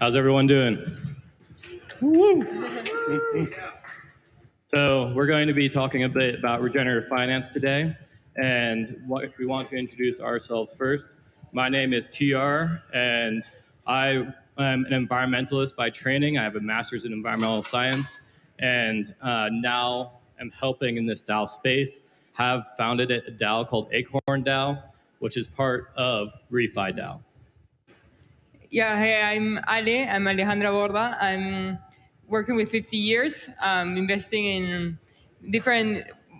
How's everyone doing? Woo! So we're going to be talking a bit about regenerative finance today, and we want to introduce ourselves first. My name is TR, and I am an environmentalist by training. I have a master's in environmental science, and now I'm helping in this DAO space. Have founded a DAO called Acorn DAO, which is part of Refi DAO. Yeah, hey, I'm Alejandra Borda. I'm working with 50 years, investing in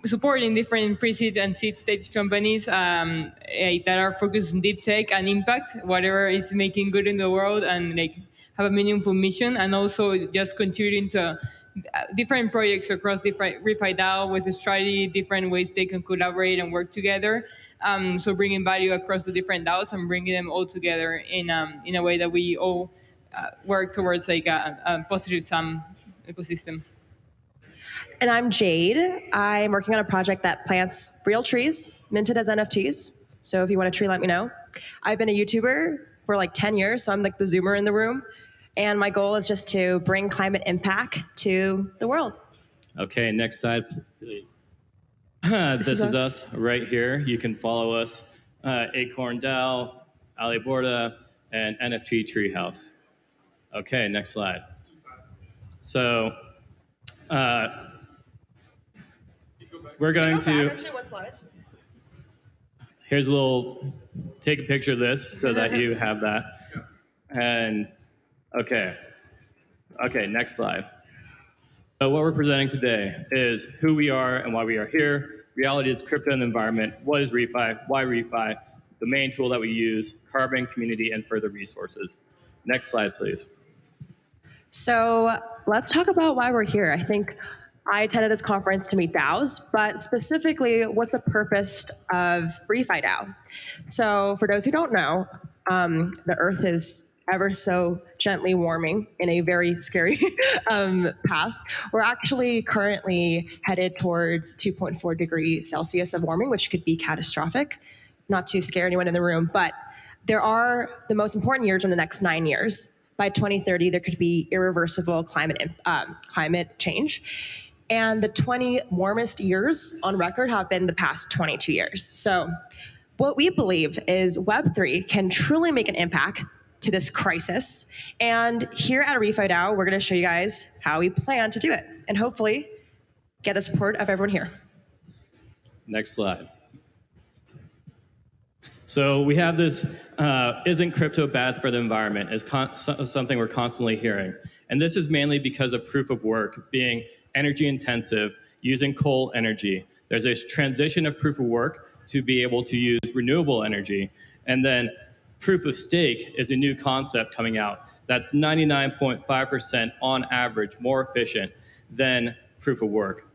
supporting different pre-seed and seed stage companies that are focused on deep tech and impact, whatever is making good in the world and have a meaningful mission, and also just contributing to different projects across different Refi DAO with a strategy, different ways they can collaborate and work together. So bringing value across the different DAOs and bringing them all together in a way that we all work towards a positive sum ecosystem. And I'm Jade. I'm working on a project that plants real trees, minted as NFTs. So if you want a tree, let me know. I've been a YouTuber for like 10 years, so I'm like the Zoomer in the room. And my goal is just to bring climate impact to the world. Okay, next slide, please. This is us right here. You can follow us, Acorn DAO, Borda, and NFT Treehouse. Okay, next slide. So we're going to... Actually, one slide. Here's a little... Take a picture of this so that you have that. And... Okay, next slide. So what we're presenting today is who we are and why we are here. Reality is crypto and the environment. What is Refi? Why Refi? The main tool that we use, carbon, community, and further resources. Next slide, please. So let's talk about why we're here. I think I attended this conference to meet DAOs, but specifically, what's the purpose of Refi DAO? So for those who don't know, the Earth is ever so gently warming in a very scary path. We're actually currently headed towards 2.4 degrees Celsius of warming, which could be catastrophic. Not to scare anyone in the room, but there are the most important years in the next 9 years. By 2030, there could be irreversible climate change. And the 20 warmest years on record have been the past 22 years. So what we believe is Web3 can truly make an impact to this crisis. And here at Refi DAO, we're going to show you guys how we plan to do it and hopefully get the support of everyone here. Next slide. So we have this, isn't crypto bad for the environment, is something we're constantly hearing. And this is mainly because of proof of work being energy intensive, using coal energy. There's a transition of proof of work to be able to use renewable energy. And then proof of stake is a new concept coming out that's 99.5% on average more efficient than proof of work,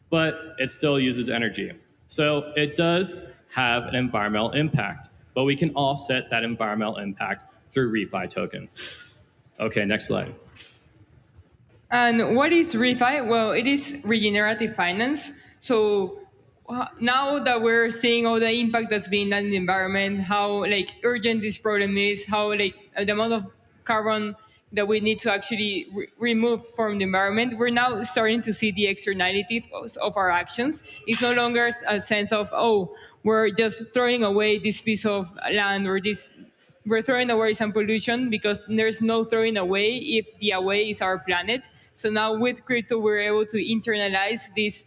but it still uses energy. So it does have an environmental impact, but we can offset that environmental impact through Refi tokens. Okay, next slide. And what is Refi? Well, it is regenerative finance. So now that we're seeing all the impact that's being done in the environment, how urgent this problem is, how the amount of carbon that we need to actually remove from the environment, we're now starting to see the externalities of our actions. It's no longer a sense of, oh, we're just throwing away this piece of land or we're throwing away some pollution, because there's no throwing away if the away is our planet. So now with crypto, we're able to internalize these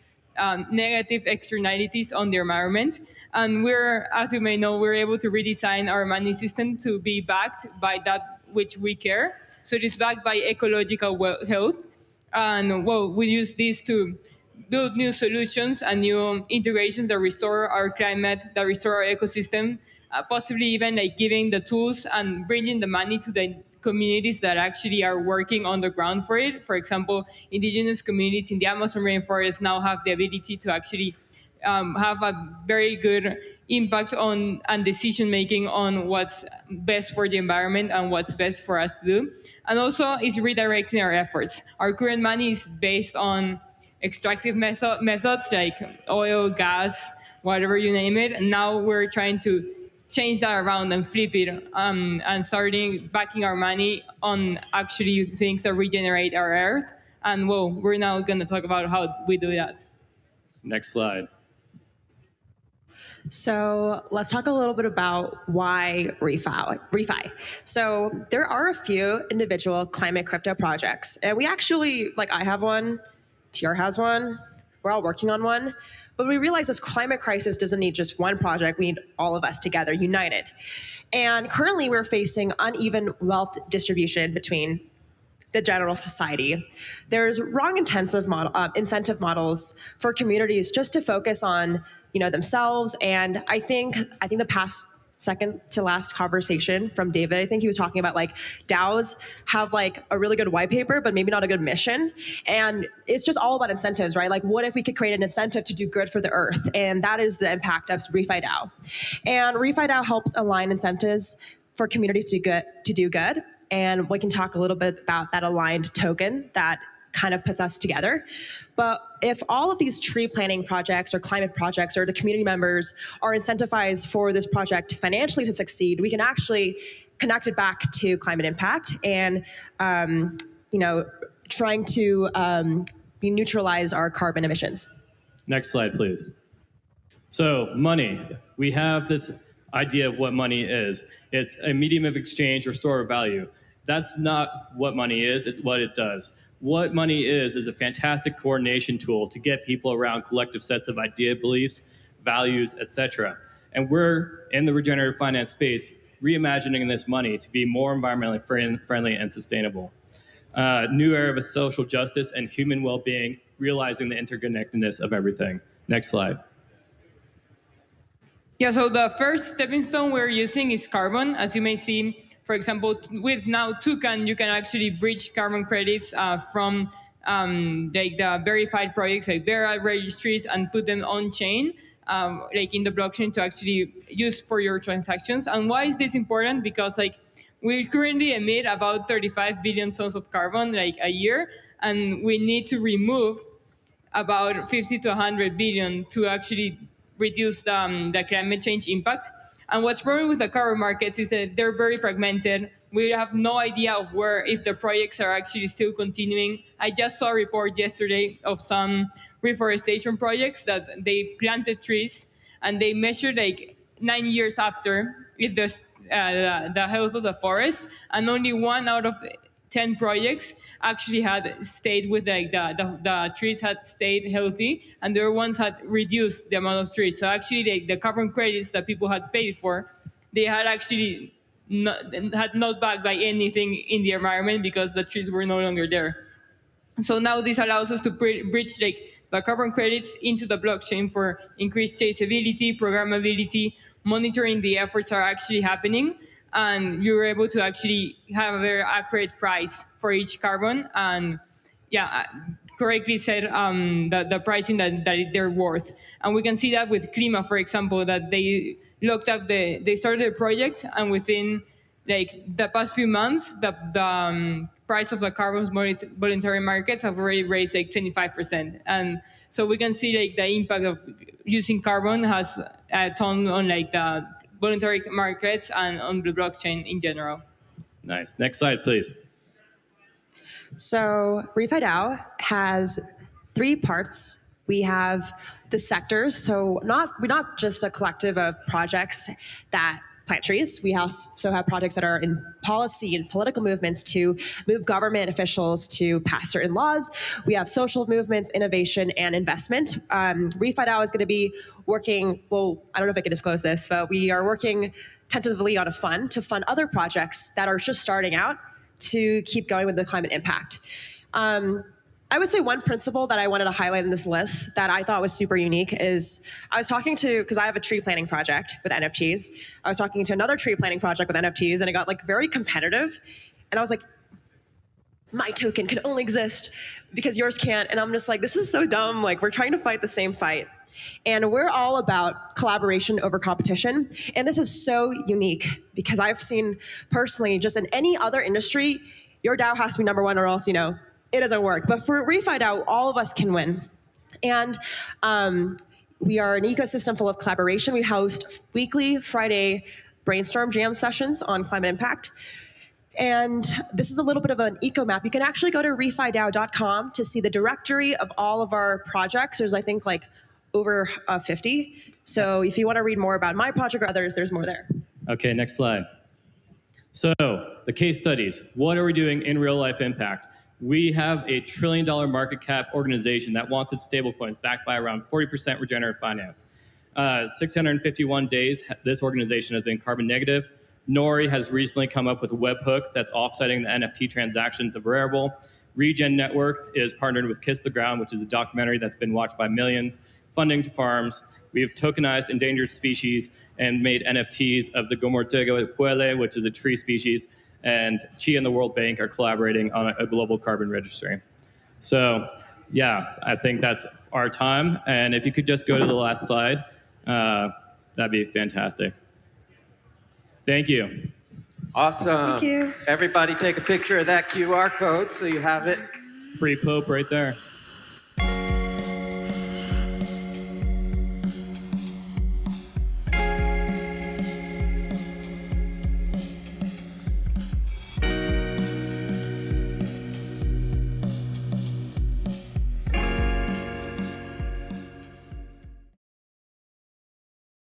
negative externalities on the environment. And as you may know, we're able to redesign our money system to be backed by that which we care. So it is backed by ecological health. And we use this to build new solutions and new integrations that restore our climate, that restore our ecosystem, possibly even giving the tools and bringing the money to the communities that actually are working on the ground for it. For example, indigenous communities in the Amazon rainforest now have the ability to actually have a very good impact on and decision making on what's best for the environment and what's best for us to do. And also is redirecting our efforts. Our current money is based on extractive methods like oil, gas, whatever you name it. And now we're trying to change that around and flip it, and starting backing our money on actually things that regenerate our earth. And well, we're now going to talk about how we do that. Next slide. So let's talk a little bit about why Refi. So there are a few individual climate crypto projects, and we actually, like, I have one, TR has one, we're all working on one, but we realize this climate crisis doesn't need just one project, we need all of us together, united. And currently we're facing uneven wealth distribution between the general society. There's wrong incentive models for communities just to focus on themselves. And I think the past second to last conversation from David, I think he was talking about like DAOs have like a really good white paper, but maybe not a good mission. And it's just all about incentives, right? Like, what if we could create an incentive to do good for the earth? And that is the impact of Refi DAO. And Refi DAO helps align incentives for communities to do good. And we can talk a little bit about that aligned token that kind of puts us together. But if all of these tree planting projects or climate projects or the community members are incentivized for this project financially to succeed, we can actually connect it back to climate impact and, trying to neutralize our carbon emissions. Next slide, please. So money, we have this idea of what money is. It's a medium of exchange or store of value. That's not what money is, it's what it does. What money is a fantastic coordination tool to get people around collective sets of idea, beliefs, values, etc. And we're in the regenerative finance space reimagining this money to be more environmentally friendly and sustainable. New era of social justice and human well-being, realizing the interconnectedness of everything. Next slide. Yeah, so the first stepping stone we're using is carbon. As you may see, for example, with now Toucan, you can actually bridge carbon credits from the verified projects like Borda registries and put them on chain, like in the blockchain to actually use for your transactions. And why is this important? Because we currently emit about 35 billion tons of carbon a year, and we need to remove about 50 to 100 billion to actually reduce the climate change impact. And what's wrong with the carbon markets is that they're very fragmented. We have no idea of if the projects are actually still continuing. I just saw a report yesterday of some reforestation projects that they planted trees and they measured 9 years after if the health of the forest, and only 1 out of 10 projects actually had stayed with the trees had stayed healthy, and the other ones had reduced the amount of trees. So actually the carbon credits that people had paid for, they had actually not backed by anything in the environment because the trees were no longer there. So now this allows us to bridge the carbon credits into the blockchain for increased traceability, programmability, monitoring the efforts are actually happening, and you're able to actually have a very accurate price for each carbon and correctly set the pricing that they're worth. And we can see that with Klima, for example, that they looked up they started a project, and within the past few months, the price of the carbon voluntary markets have already raised 25%. And so we can see the impact of using carbon has a ton on the voluntary markets and on the blockchain in general. Nice. Next slide, please. So Refi DAO has 3 parts. We have the sectors. So we're not just a collective of projects that plant trees. We also have projects that are in policy and political movements to move government officials to pass certain laws. We have social movements, innovation, and investment. Refi DAO is going to be working, well, I don't know if I can disclose this, but we are working tentatively on a fund to fund other projects that are just starting out to keep going with the climate impact. I would say one principle that I wanted to highlight in this list that I thought was super unique is I was talking to, because I have a tree planting project with NFTs, I was talking to another tree planting project with NFTs, and it got very competitive. And I was like, my token can only exist because yours can't. And I'm just like, this is so dumb. We're trying to fight the same fight. And we're all about collaboration over competition. And this is so unique because I've seen personally, just in any other industry, your DAO has to be number one or else, it doesn't work. But for Refi DAO, all of us can win. And We are an ecosystem full of collaboration. We host weekly Friday brainstorm jam sessions on climate impact. And this is a little bit of an eco map. You can actually go to refidao.com to see the directory of all of our projects. There's, I think, like over 50. So if you want to read more about my project or others, there's more there. Okay, next slide. So the case studies. What are we doing in real life impact? We have a $1 trillion market cap organization that wants its stablecoins backed by around 40% regenerative finance. 651 days, this organization has been carbon negative. Nori has recently come up with a webhook that's offsetting the NFT transactions of Rarible. Regen Network is partnered with Kiss the Ground, which is a documentary that's been watched by millions. Funding to farms. We have tokenized endangered species and made NFTs of the Gomortega Puele, which is a tree species. And Chi and the World Bank are collaborating on a global carbon registry. So yeah, I think that's our time. And if you could just go to the last slide, that'd be fantastic. Thank you. Awesome. Thank you. Everybody take a picture of that QR code so you have it. Free Pope right there.